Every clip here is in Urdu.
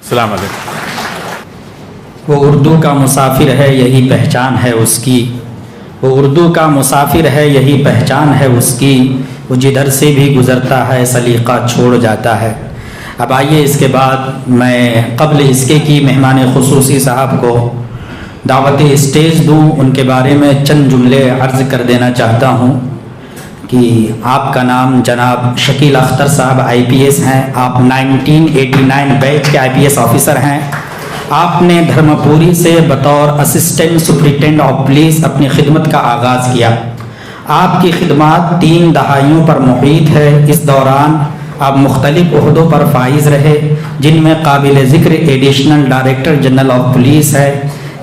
السلام علیکم. وہ اردو کا مسافر ہے یہی پہچان ہے اس کی، وہ اردو کا مسافر ہے یہی پہچان ہے اس کی، وہ جدھر سے بھی گزرتا ہے سلیقہ چھوڑ جاتا ہے. اب آئیے اس کے بعد میں قبل اس کے کی مہمان خصوصی صاحب کو دعوت اسٹیج دوں، ان کے بارے میں چند جملے عرض کر دینا چاہتا ہوں کہ آپ کا نام جناب شکیل اختر صاحب IPS ہیں. آپ 1989 بیچ کے IPS آفیسر ہیں. آپ نے دھرمپوری سے بطور اسسٹنٹ سپرنٹینڈنٹ آف پولیس اپنی خدمت کا آغاز کیا. آپ کی خدمات 3 دہائیوں پر محیط ہے. اس دوران آپ مختلف عہدوں پر فائز رہے، جن میں قابل ذکر additional director general of police ہے.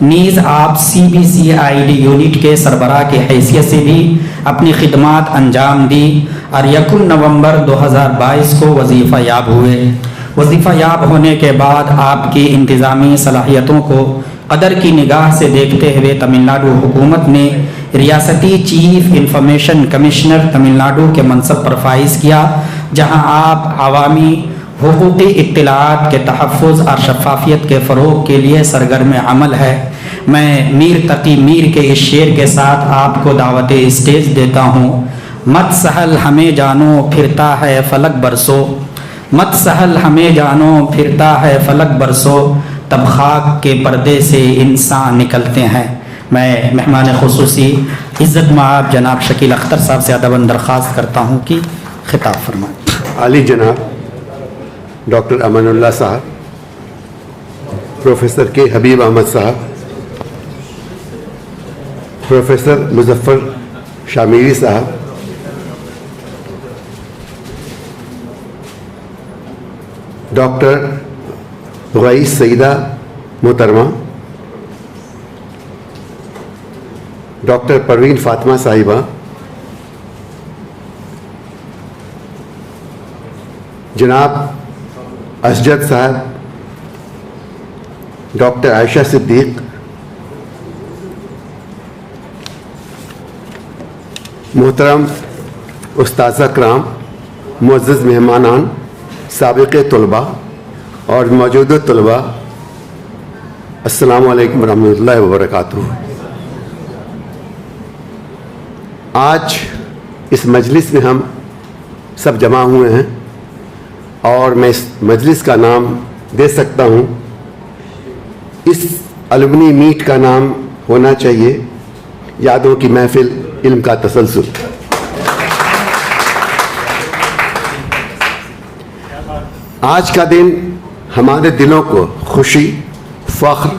نیز آپ CBCID یونٹ کے سربراہ کی حیثیت سے بھی اپنی خدمات انجام دی اور 1 نومبر 2022 کو وظیفہ یاب ہوئے. وظیفہ یاب ہونے کے بعد آپ کی انتظامی صلاحیتوں کو قدر کی نگاہ سے دیکھتے ہوئے تمل ناڈو حکومت نے ریاستی chief information commissioner Tamil Nadu کے منصب پر فائز کیا، جہاں آپ عوامی حقوقی اطلاعات کے تحفظ اور شفافیت کے فروغ کے لیے سرگرم عمل ہے. میں میر تقی میر کے اس شعر کے ساتھ آپ کو دعوت اسٹیج دیتا ہوں. مت سہل ہمیں جانو پھرتا ہے فلک برسو، مت سہل ہمیں جانو پھرتا ہے فلک برسو، تب خاک کے پردے سے انسان نکلتے ہیں. میں مہمان خصوصی عزت مآب جناب شکیل اختر صاحب سے ادباً درخواست کرتا ہوں کہ خطاب فرمائیں. عالی جناب ڈاکٹر امان اللہ صاحب، پروفیسر کے حبیب احمد صاحب، پروفیسر مظفر شامیری صاحب، ڈاکٹر غیث سعیدہ محترمہ، ڈاکٹر پروین فاطمہ صاحبہ، جناب اسجد صاحب، ڈاکٹر عائشہ صدیق، محترم استاذہ کرام، معزز مہمانان، سابق طلباء اور موجودہ طلباء، السلام علیکم ورحمۃ اللہ وبرکاتہ. آج اس مجلس میں ہم سب جمع ہوئے ہیں اور میں اس مجلس کا نام دے سکتا ہوں، اس الومنی میٹ کا نام ہونا چاہیے یادوں کی محفل، علم کا تسلسل. آج کا دن ہمارے دلوں کو خوشی، فخر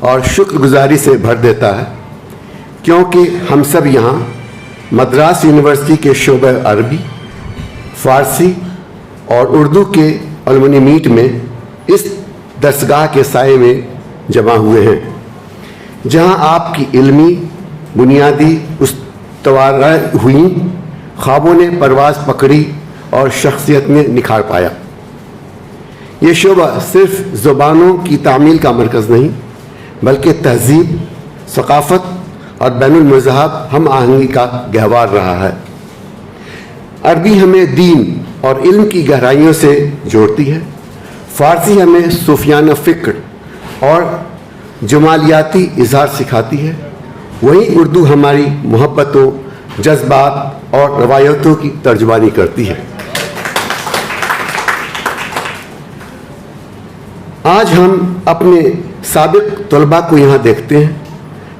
اور شکر گزاری سے بھر دیتا ہے، کیونکہ ہم سب یہاں مدراس یونیورسٹی کے شعبہ عربی، فارسی اور اردو کے الومنی میٹ میں اس درسگاہ کے سائے میں جمع ہوئے ہیں، جہاں آپ کی علمی بنیادی استواریں ہوئیں، خوابوں نے پرواز پکڑی اور شخصیت نے نکھار پایا. یہ شعبہ صرف زبانوں کی تعمیل کا مرکز نہیں، بلکہ تہذیب، ثقافت اور بین المذہب ہم آہنگی کا گہوار رہا ہے. عربی ہمیں دین اور علم کی گہرائیوں سے جوڑتی ہے، فارسی ہمیں صوفیانہ فکر اور جمالیاتی اظہار سکھاتی ہے، وہیں اردو ہماری محبتوں، جذبات اور روایتوں کی ترجمانی کرتی ہے. آج ہم اپنے سابق طلباء کو یہاں دیکھتے ہیں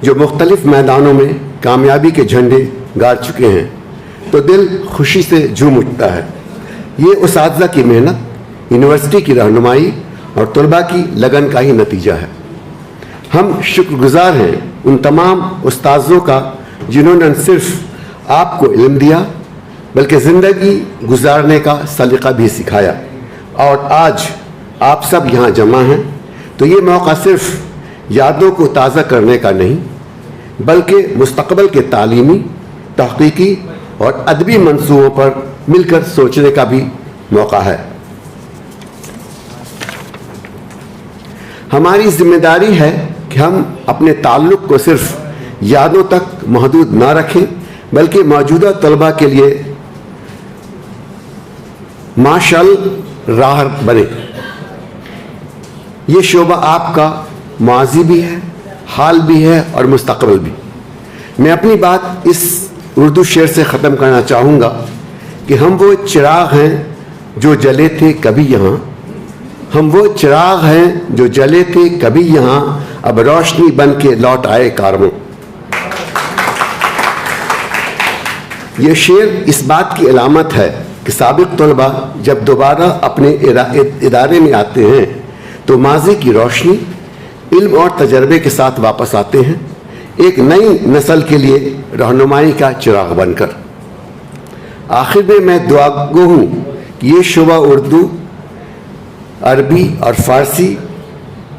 جو مختلف میدانوں میں کامیابی کے جھنڈے گاڑ چکے ہیں تو دل خوشی سے جھوم اٹھتا ہے. یہ اساتذہ کی محنت، یونیورسٹی کی رہنمائی اور طلباء کی لگن کا ہی نتیجہ ہے. ہم شکر گزار ہیں ان تمام استاذوں کا جنہوں نے نہ صرف آپ کو علم دیا بلکہ زندگی گزارنے کا سلیقہ بھی سکھایا. اور آج آپ سب یہاں جمع ہیں تو یہ موقع صرف یادوں کو تازہ کرنے کا نہیں بلکہ مستقبل کے تعلیمی، تحقیقی اور ادبی منصوبوں پر مل کر سوچنے کا بھی موقع ہے. ہماری ذمہ داری ہے کہ ہم اپنے تعلق کو صرف یادوں تک محدود نہ رکھیں بلکہ موجودہ طلباء کے لیے ماشال راہ بنے. یہ شعبہ آپ کا ماضی بھی ہے، حال بھی ہے اور مستقبل بھی۔ میں اپنی بات اس اردو شعر سے ختم کرنا چاہوں گا کہ ہم وہ چراغ ہیں جو جلے تھے کبھی یہاں، ہم وہ چراغ ہیں جو جلے تھے کبھی یہاں، اب روشنی بن کے لوٹ آئے کارواں۔ یہ شعر اس بات کی علامت ہے کہ سابق طلباء جب دوبارہ اپنے ادارے میں آتے ہیں تو ماضی کی روشنی، علم اور تجربے کے ساتھ واپس آتے ہیں، ایک نئی نسل کے لیے رہنمائی کا چراغ بن کر۔ آخر میں دعا گو ہوں کہ یہ شعبہ اردو، عربی اور فارسی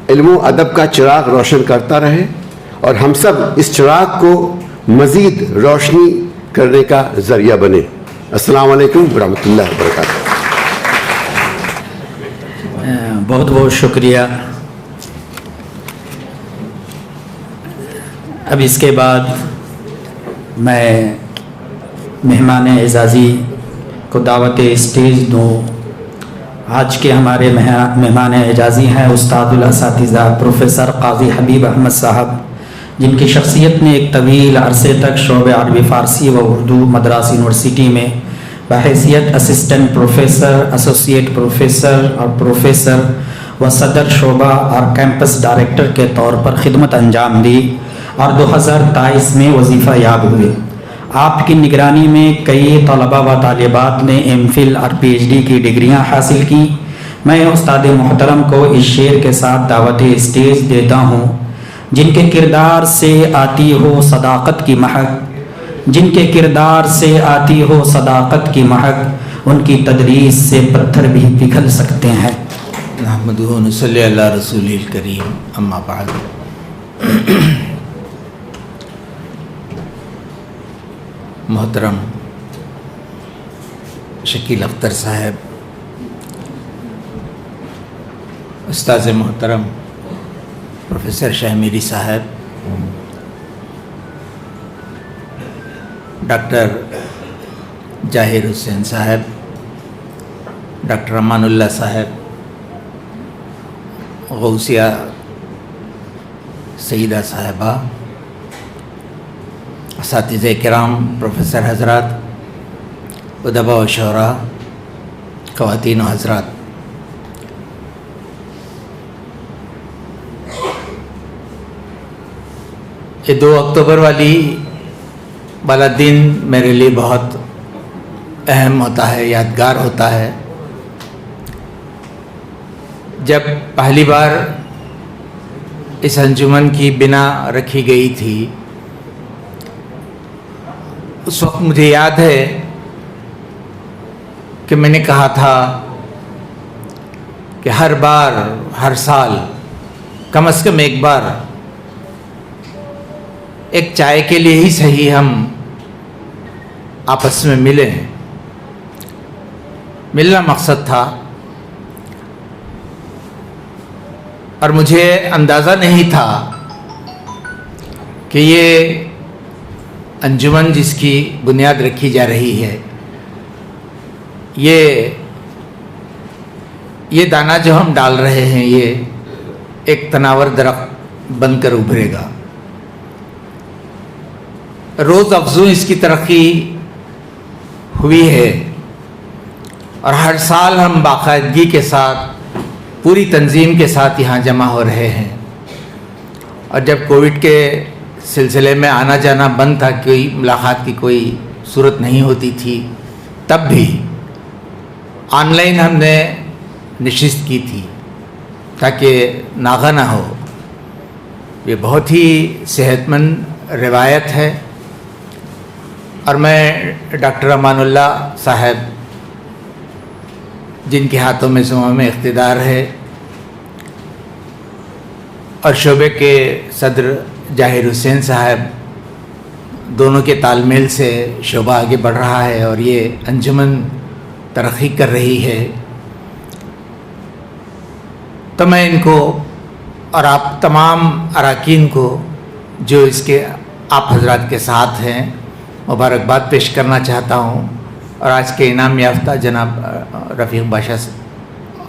علم و ادب کا چراغ روشن کرتا رہے اور ہم سب اس چراغ کو مزید روشنی کرنے کا ذریعہ بنے۔ السلام علیکم ورحمۃ اللہ وبرکاتہ۔ بہت بہت شکریہ۔ اب اس کے بعد میں مہمان اعزازی کو دعوت اسٹیج دوں۔ آج کے ہمارے مہمان اعزازی ہیں استاد الاساتذہ پروفیسر قاضی حبیب احمد صاحب، جن کی شخصیت نے ایک طویل عرصے تک شعبہ عربی فارسی و اردو مدراس یونیورسٹی میں بحیثیت اسسٹنٹ پروفیسر، ایسوسیٹ پروفیسر اور پروفیسر و صدر شعبہ اور کیمپس ڈائریکٹر کے طور پر خدمت انجام دی اور 2023 میں وظیفہ یاب ہوئے۔ آپ کی نگرانی میں کئی طلباء و طالبات نے ایم فل اور پی ایچ ڈی کی ڈگریاں حاصل کی۔ میں استاد محترم کو اس شعر کے ساتھ دعوت اسٹیج دیتا ہوں: جن کے کردار سے آتی ہو صداقت کی مہک، جن کے کردار سے آتی ہو صداقت کی مہک، ان کی تدریس سے پتھر بھی پگھل سکتے ہیں۔ نحمدہ و نصلی علی رسول الکریم، اما بعد۔ محترم شکیل اختر صاحب، استاذ محترم پروفیسر شاہ میری صاحب، ڈاکٹر جاہر حسین صاحب، ڈاکٹر امان اللہ صاحب، غوثیہ سیدہ صاحبہ، اساتذہ کرام، پروفیسر حضرات، ادباء و شعراء، خواتین و حضرات، یہ 2 اکتوبر والا دن میرے لیے بہت اہم ہوتا ہے، یادگار ہوتا ہے۔ جب پہلی بار اس انجمن کی بنا رکھی گئی تھی، اس وقت مجھے یاد ہے کہ میں نے کہا تھا کہ ہر سال کم از کم ایک بار ایک چائے کے لیے ہی صحیح ہم آپس میں ملیں۔ ملنا مقصد تھا، اور مجھے اندازہ نہیں تھا کہ یہ انجمن جس کی بنیاد رکھی جا رہی ہے، یہ دانہ جو ہم ڈال رہے ہیں، یہ ایک تناور درخت بن کر ابھرے گا۔ روز افزوں اس کی ترقی ہوئی ہے، اور ہر سال ہم باقاعدگی کے ساتھ پوری تنظیم کے ساتھ یہاں جمع ہو رہے ہیں۔ اور جب کووڈ کے سلسلے میں آنا جانا بند تھا، کوئی ملاقات کی کوئی صورت نہیں ہوتی تھی، تب بھی آن لائن ہم نے نشست کی تھی تاکہ ناغہ نہ ہو۔ یہ بہت ہی صحت مند روایت ہے، اور میں ڈاکٹر امان اللہ صاحب، جن کے ہاتھوں میں زمام اقتدار ہے، اور شعبے کے صدر جاہر حسین صاحب، دونوں کے تال میل سے شعبہ آگے بڑھ رہا ہے اور یہ انجمن ترقی کر رہی ہے۔ تو میں ان کو اور آپ تمام اراکین کو جو اس کے آپ حضرات کے ساتھ ہیں مبارکباد پیش کرنا چاہتا ہوں، اور آج کے انعام یافتہ جناب رفیق باشا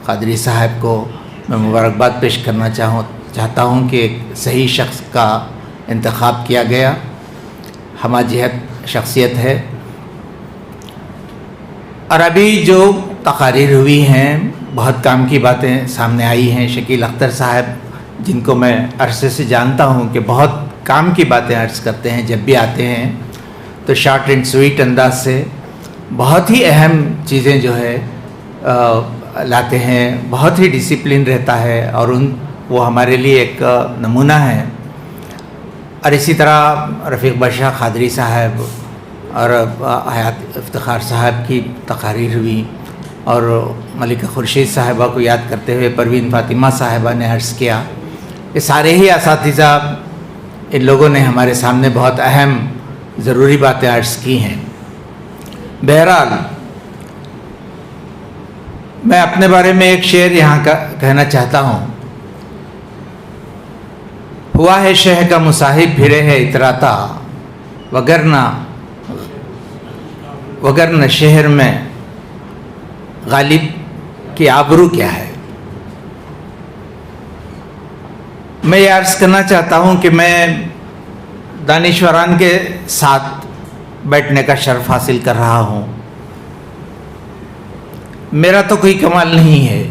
قادری صاحب کو میں مبارکباد پیش کرنا چاہتا ہوں کہ ایک صحیح شخص کا انتخاب کیا گیا، ہمہ جہت شخصیت ہے۔ اور ابھی جو تقاریر ہوئی ہیں، بہت کام کی باتیں سامنے آئی ہیں۔ شکیل اختر صاحب، جن کو میں عرصے سے جانتا ہوں کہ بہت کام کی باتیں عرض کرتے ہیں، جب بھی آتے ہیں تو شارٹ اینڈ سویٹ انداز سے بہت ہی اہم چیزیں جو ہے لاتے ہیں، بہت ہی ڈسپلن رہتا ہے، اور وہ ہمارے لیے ایک نمونہ ہے۔ اور اسی طرح رفیق بادشاہ قادری صاحب اور حیات افتخار صاحب کی تقاریر ہوئی، اور ملکہ خورشید صاحبہ کو یاد کرتے ہوئے پروین فاطمہ صاحبہ نے عرض کیا۔ یہ سارے ہی اساتذہ، ان لوگوں نے ہمارے سامنے بہت اہم ضروری باتیں عرض کی ہیں۔ بہرحال میں اپنے بارے میں ایک شعر یہاں کا کہنا چاہتا ہوں۔ ہوا ہے شہ کا مصاحب پھرے ہے اتراتا، وگرنہ شہر میں غالب کی آبرو کیا ہے۔ میں یہ عرض کرنا چاہتا ہوں کہ میں دانشوران کے ساتھ بیٹھنے کا شرف حاصل کر رہا ہوں۔ میرا تو کوئی کمال نہیں ہے،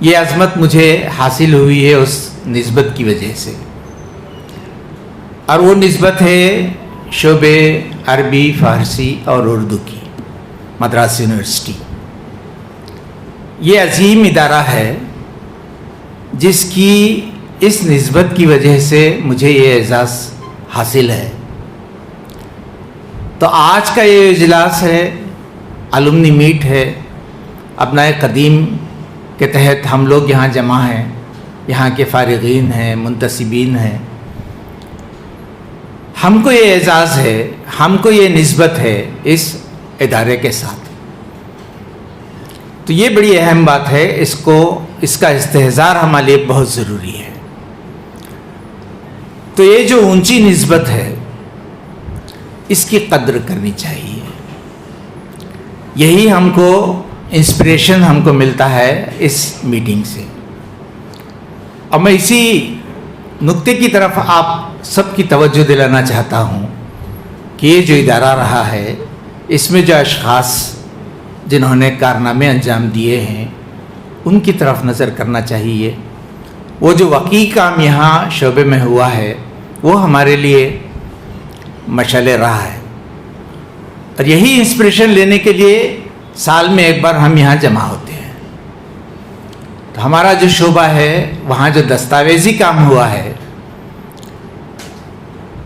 یہ عظمت مجھے حاصل ہوئی ہے اس نسبت کی وجہ سے، اور وہ نسبت ہے شعبے عربی، فارسی اور اردو کی، مدراس یونیورسٹی۔ یہ عظیم ادارہ ہے جس کی اس نسبت کی وجہ سے مجھے یہ اعزاز حاصل ہے۔ تو آج کا یہ اجلاس ہے، الومنی میٹ ہے، ابنائے قدیم کے تحت ہم لوگ یہاں جمع ہیں، یہاں کے فارغین ہیں، منتسبین ہیں۔ ہم کو یہ اعزاز ہے، ہم کو یہ نسبت ہے اس ادارے کے ساتھ۔ تو یہ بڑی اہم بات ہے، اس کا استحضار ہمارے لیے بہت ضروری ہے۔ تو یہ جو اونچی نسبت ہے، اس کی قدر کرنی چاہیے۔ یہی ہم کو انسپریشن ہم کو ملتا ہے اس میٹنگ سے۔ اور میں اسی نقطے کی طرف آپ سب کی توجہ دلانا چاہتا ہوں کہ یہ جو ادارہ رہا ہے، اس میں جو اشخاص جنہوں نے کارنامے انجام دیے ہیں، ان کی طرف نظر کرنا چاہیے۔ وہ جو واقعی کام یہاں شعبے میں ہوا ہے، وہ ہمارے لیے مشعل راہ ہے، اور یہی انسپریشن لینے کے لیے سال میں ایک بار ہم یہاں جمع ہوتے ہیں۔ تو ہمارا جو شعبہ ہے، وہاں جو دستاویزی کام ہوا ہے،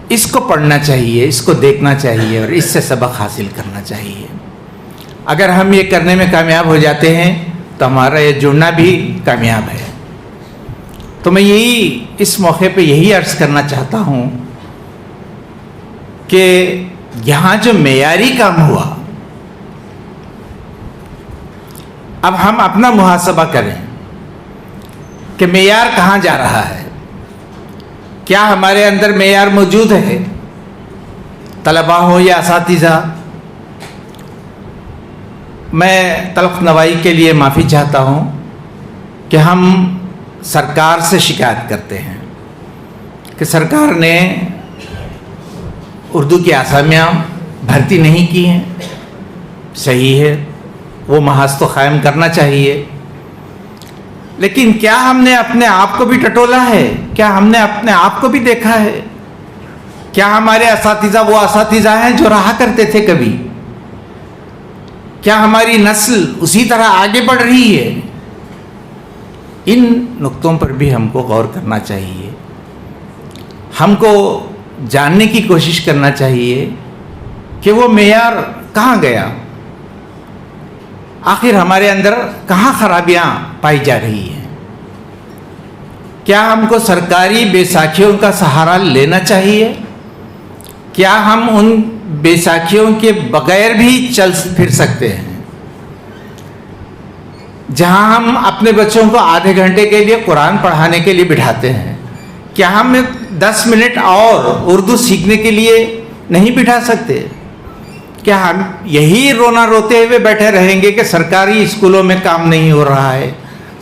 اس کو پڑھنا چاہیے، اس کو دیکھنا چاہیے، اور اس سے سبق حاصل کرنا چاہیے۔ اگر ہم یہ کرنے میں کامیاب ہو جاتے ہیں تو ہمارا یہ جڑنا بھی کامیاب ہے۔ تو میں اس موقع پہ یہی عرض کرنا چاہتا ہوں کہ یہاں جو معیاری کام ہوا، اب ہم اپنا محاسبہ کریں کہ معیار کہاں جا رہا ہے۔ کیا ہمارے اندر معیار موجود ہے؟ طلباء ہو یا اساتذہ؟ میں تلخ نوائی کے لیے معافی چاہتا ہوں کہ ہم سرکار سے شکایت کرتے ہیں کہ سرکار نے اردو کی اسامیاں بھرتی نہیں کی ہیں۔ صحیح ہے، وہ محاذ تو قائم کرنا چاہیے، لیکن کیا ہم نے اپنے آپ کو بھی ٹٹولا ہے؟ کیا ہم نے اپنے آپ کو بھی دیکھا ہے؟ کیا ہمارے اساتذہ وہ اساتذہ ہیں جو رہا کرتے تھے کبھی؟ کیا ہماری نسل اسی طرح آگے بڑھ رہی ہے؟ ان نقطوں پر بھی ہم کو غور کرنا چاہیے۔ ہم کو جاننے کی کوشش کرنا چاہیے کہ وہ معیار کہاں گیا، آخر ہمارے اندر کہاں خرابیاں پائی جا رہی ہیں۔ کیا ہم کو سرکاری بیساکھیوں کا سہارا لینا چاہیے؟ کیا ہم ان بیساکھیوں کے بغیر بھی چل پھر سکتے ہیں؟ جہاں ہم اپنے بچوں کو آدھے گھنٹے کے لیے قرآن پڑھانے کے لیے بٹھاتے ہیں، کیا ہم 10 منٹ اور اردو سیکھنے کے لیے نہیں بٹھا سکتے؟ کیا ہم یہی رونا روتے ہوئے بیٹھے رہیں گے کہ سرکاری اسکولوں میں کام نہیں ہو رہا ہے،